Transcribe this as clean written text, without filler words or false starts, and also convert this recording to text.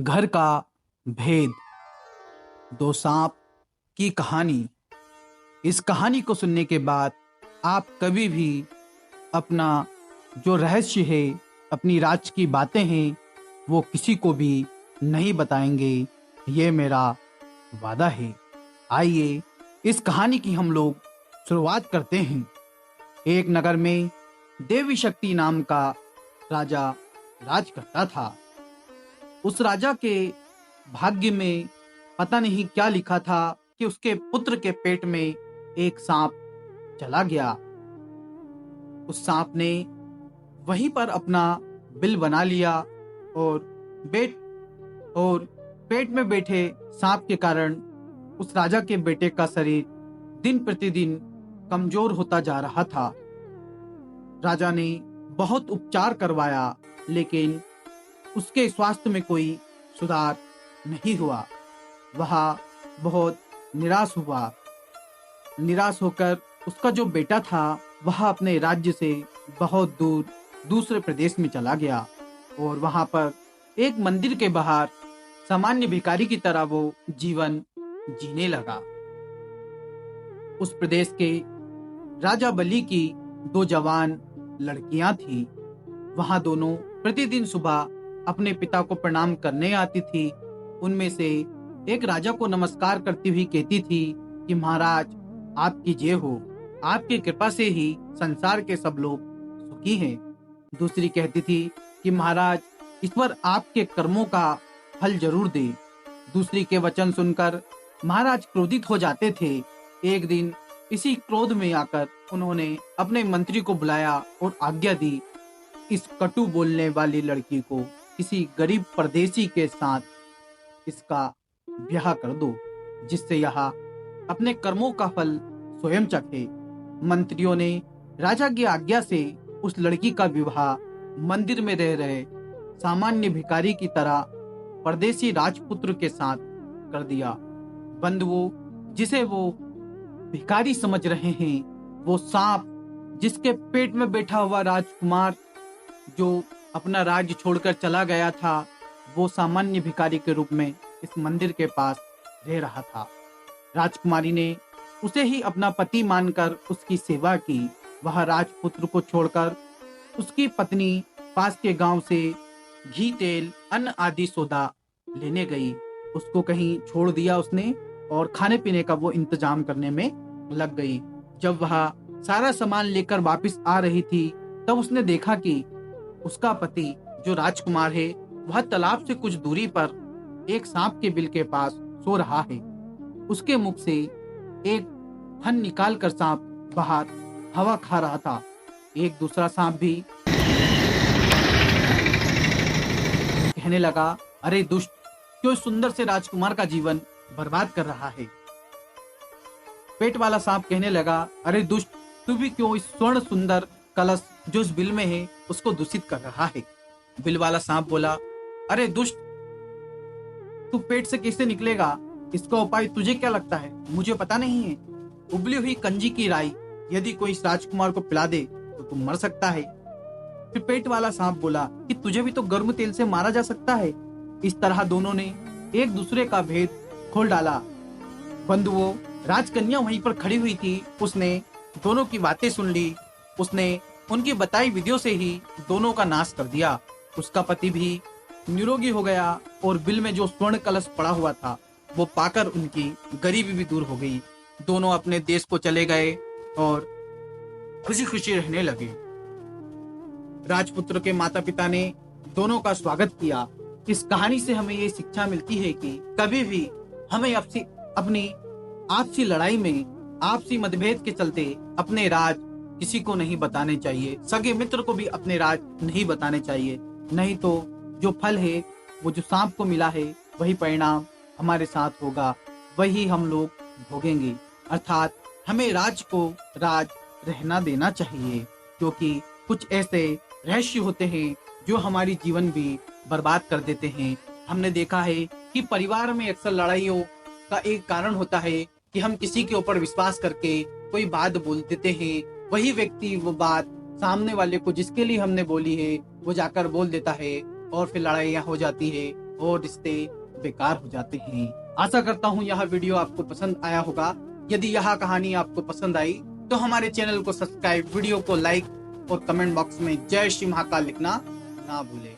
घर का भेद। दो सांप की कहानी। इस कहानी को सुनने के बाद आप कभी भी अपना जो रहस्य है, अपनी राज की बातें हैं, वो किसी को भी नहीं बताएंगे। ये मेरा वादा है। आइए इस कहानी की हम लोग शुरुआत करते हैं। एक नगर में देवी शक्ति नाम का राजा राज करता था। उस राजा के भाग्य में पता नहीं क्या लिखा था कि उसके पुत्र के पेट में एक सांप चला गया। उस सांप ने वहीं पर अपना बिल बना लिया और बेट और पेट में बैठे सांप के कारण उस राजा के बेटे का शरीर दिन प्रतिदिन कमजोर होता जा रहा था। राजा ने बहुत उपचार करवाया, लेकिन उसके स्वास्थ्य में कोई सुधार नहीं हुआ। वह बहुत निराश हुआ। निराश होकर उसका जो बेटा था वह अपने राज्य से बहुत दूर दूसरे प्रदेश में चला गया और वहां पर एक मंदिर के बाहर सामान्य भिखारी की तरह वो जीवन जीने लगा। उस प्रदेश के राजा बलि की दो जवान लड़कियां थी। वहां दोनों प्रतिदिन सुबह अपने पिता को प्रणाम करने आती थी। उनमें से एक राजा को नमस्कार करती हुई कहती थी कि महाराज, आपकी जय हो, आपकी कृपा से ही संसार के सब लोग सुखी हैं। दूसरी कहती थी कि महाराज, ईश्वर आपके कर्मों का फल जरूर दे। दूसरी के वचन सुनकर महाराज क्रोधित हो जाते थे। एक दिन इसी क्रोध में आकर उन्होंने अपने मंत्री को बुलाया और आज्ञा दी, इस कटु बोलने वाली लड़की को किसी गरीब परदेसी के साथ इसका ब्याह कर दो, जिससे यह अपने कर्मों का फल स्वयं चखे। मंत्रियों ने राजा की आज्ञा से उस लड़की का विवाह मंदिर में रह रहे सामान्य भिखारी की तरह परदेसी राजपुत्र के साथ कर दिया। बंधुओं, जिसे वो भिखारी समझ रहे हैं, वो सांप जिसके पेट में बैठा हुआ राजकुमार जो अपना राज्य छोड़कर चला गया था, वो सामान्य भिखारी के रूप में इस मंदिर के पास रह रहा था। राजकुमारी ने उसे ही अपना पति मानकर उसकी सेवा की। वह राजपुत्र को छोड़कर उसकी पत्नी पास के गांव से घी, तेल, अन्न आदि सौदा लेने गई। उसको कहीं छोड़ दिया उसने और खाने पीने का वो इंतजाम करने में लग गई। जब वह सारा सामान लेकर वापस आ रही थी, तब उसने देखा कि उसका पति जो राजकुमार है, वह तालाब से कुछ दूरी पर एक सांप के बिल के पास सो रहा है। उसके मुख से एक फन निकाल कर सांप बाहर हवा खा रहा था। एक दूसरा सांप भी कहने लगा, अरे दुष्ट, क्यों इस सुंदर से राजकुमार का जीवन बर्बाद कर रहा है। पेट वाला सांप कहने लगा, अरे दुष्ट, तू भी क्यों इस स्वर्ण सुंदर कलश जो इस बिल में है उसको दूषित कर रहा है। बिल वाला सांप बोला, अरे दुष्ट, तू पेट से कैसे निकलेगा, इसका उपाय तुझे क्या लगता है, मुझे पता नहीं है। उबली हुई कंजी की राई यदि कोई इस राजकुमार को पिला दे तो तू मर सकता है। फिर पेट वाला सांप बोला कि तुझे भी तो गर्म तेल से मारा जा सकता है। इस तरह दोनों ने एक दूसरे का भेद खोल डाला। बंधुओं, राजकन्या वहीं पर खड़ी हुई थी। उसने दोनों की बातें सुन ली। उसने उनकी बताई विधियों से ही दोनों का नाश कर दिया। उसका पति भी निरोगी हो गया और बिल में जो स्वर्ण कलश पड़ा हुआ था वो पाकर उनकी गरीबी भी दूर हो गई। दोनों अपने देश को चले गए और खुशी खुशी रहने लगे। राजपुत्र के माता पिता ने दोनों का स्वागत किया। इस कहानी से हमें ये शिक्षा मिलती है कि कभी भी हमें अपनी आपसी लड़ाई में, आपसी मतभेद के चलते अपने राज किसी को नहीं बताने चाहिए। सगे मित्र को भी अपने राज नहीं बताने चाहिए। नहीं तो जो फल है, वो जो सांप को मिला है, वही परिणाम हमारे साथ होगा, वही हम लोग भोगेंगे। अर्थात हमें राज को राज रहना देना चाहिए, क्योंकि कुछ ऐसे रहस्य होते हैं जो हमारी जीवन भी बर्बाद कर देते हैं। हमने देखा है कि परिवार में अक्सर लड़ाइयों का एक कारण होता है कि हम किसी के ऊपर विश्वास करके कोई बात बोल देते हैं। वही व्यक्ति वो बात सामने वाले को जिसके लिए हमने बोली है वो जाकर बोल देता है और फिर लड़ाइयाँ हो जाती है और रिश्ते बेकार हो जाते हैं। आशा करता हूँ यह वीडियो आपको पसंद आया होगा। यदि यह कहानी आपको पसंद आई तो हमारे चैनल को सब्सक्राइब, वीडियो को लाइक और कमेंट बॉक्स में जय श्री महाकाल लिखना ना भूलें।